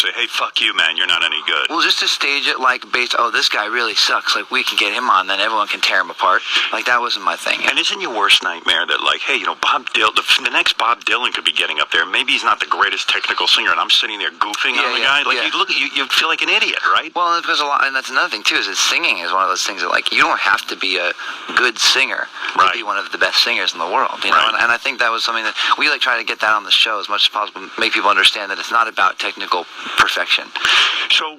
say, hey, fuck you, man, you're not any good. Well, just to stage it like based, oh, this guy really sucks. Like, we can get him on, then everyone can tear him apart. Like, that wasn't my thing. And isn't your worst nightmare that, like, hey, Bob Dylan, the next Bob Dylan could be getting up there. Maybe he's not the greatest technical singer, and I'm sitting there goofing on the guy. Like, you feel like an idiot, right? Well, because and that's another thing too, is that singing is one of those things that, like, you don't have to be a good singer to be one of the best singers in the world, you know. And I think that was something that we try to get that on the show as much as possible, make people understand that it's not about technical perfection. So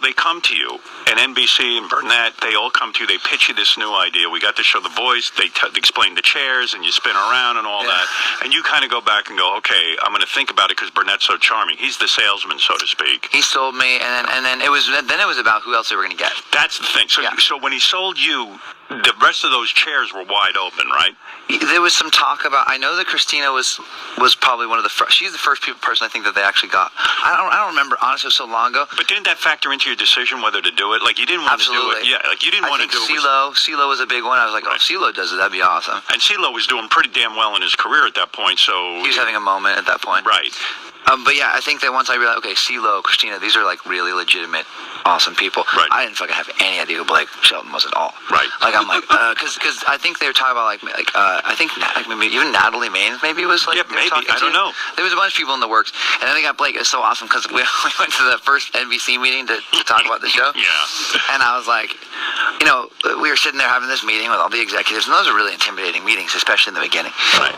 they come to you, and NBC and Burnett, they all come to you. They pitch you this new idea. We got to show The Voice. They explain the chairs, and you spin around and all that, and you kind of go back and go, okay, I'm going to think about it because Burnett's so charming. He's the salesman, so to speak. He sold me, and then it was about who else they were going to get. That's the thing. So when he sold you, the rest of those chairs were wide open, right? There was some talk about. I know that Christina was probably one of the first. She's the first person I think that they actually got. I don't remember, honestly, it was so long ago. But didn't that factor into your decision whether to do it? Like, you didn't want to do it. Yeah, like you didn't want to do it. CeeLo was a big one. I was like, oh, CeeLo does it, that'd be awesome. And CeeLo was doing pretty damn well in his career at that point, so he was having a moment at that point. Right. But yeah, I think that once I realized, okay, CeeLo, Christina, these are like really legitimate, awesome people. Right. I didn't fucking have any idea who Blake Shelton was at all. Right. Like, I'm like, because I think they were talking about I think maybe even Natalie Maines maybe was like. Yeah, maybe. I don't know. There was a bunch of people in the works, and then they got Blake. It was so awesome because we went to the first NBC meeting to talk about the show. Yeah. And I was like, we were sitting there having this meeting with all the executives, and those are really intimidating meetings, especially in the beginning. Right.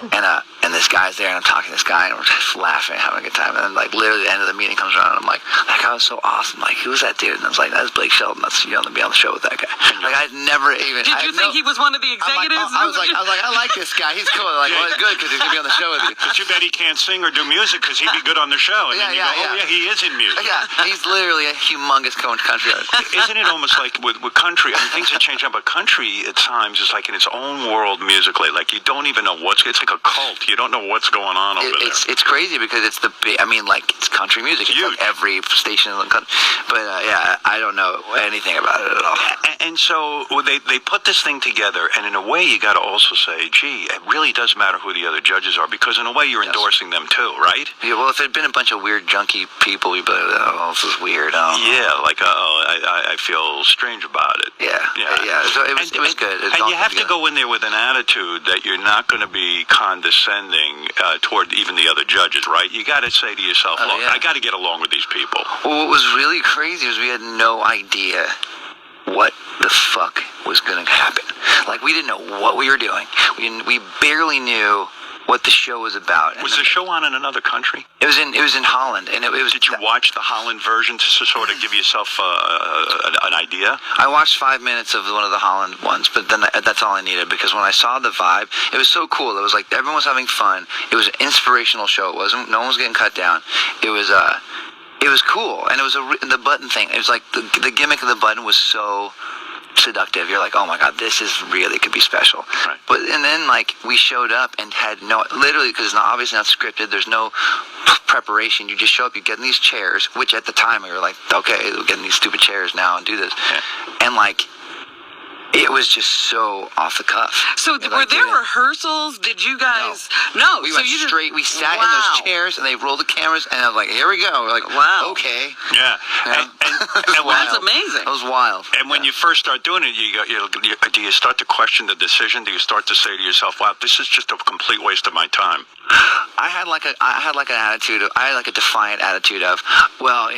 And this guy's there, and I'm talking to this guy, and we're just laughing, having a good time. And then, like, literally the end of the meeting comes around, and I'm like, that guy was so awesome. Like, who's that dude? And I was like, that's Blake Shelton. That's, to be on the show with that guy. Like, I'd never even. Did you think he was one of the executives? I was like, I like this guy. He's cool. Like, well, it's good because he's gonna be on the show with you. But too bad he can't sing or do music because he'd be good on the show. And then you go, oh yeah, he is in music. Yeah, he's literally a humongous country artist. Isn't it almost like with country? I mean, things have changed up, but country at times is like in its own world musically. Like, you don't even know it's like a cult. You don't know what's going on over there. It's crazy because it's it's country music. It's like every station in the country. But I don't know anything about it at all. And so they put this thing together, and in a way, you got to also say, gee, it really does matter who the other judges are, because in a way, you're endorsing them too, right? Yeah. Well, if it had been a bunch of weird, junky people, we'd be like, oh, this is weird. Yeah, like, I feel strange about it. Yeah. So it was good. And you have to go in there with an attitude that you're not going to be condescending toward even the other judges, right? You got to say to yourself, look, I got to get along with these people. Well, what was really crazy was we had no idea what the fuck was going to happen. Like, we didn't know what we were doing. We barely knew what the show was about. Was the show on in another country? It was in Holland, and it was. Did you watch the Holland version to sort of give yourself an idea? I watched 5 minutes of one of the Holland ones, but then that's all I needed, because when I saw the vibe, it was so cool. It was like everyone was having fun. It was an inspirational show. It wasn't. No one was getting cut down. It was cool, and it was the button thing. It was like the gimmick of the button was so seductive. You're like, oh my god, this is really could be special. Right. And then like we showed up and had literally, because it's obviously not scripted, there's no preparation. You just show up, you get in these chairs, which at the time we were like, okay, we're getting these stupid chairs now and do this. And like, it was just so off the cuff. So were there rehearsals? Did you guys? No. We went straight. We sat in those chairs, and they rolled the cameras, and I was like, here we go. We're like, wow. Okay. Yeah. And that's amazing. That was wild. And when you first start doing it, do you start to question the decision? Do you start to say to yourself, wow, this is just a complete waste of my time? I had like a defiant attitude of, well,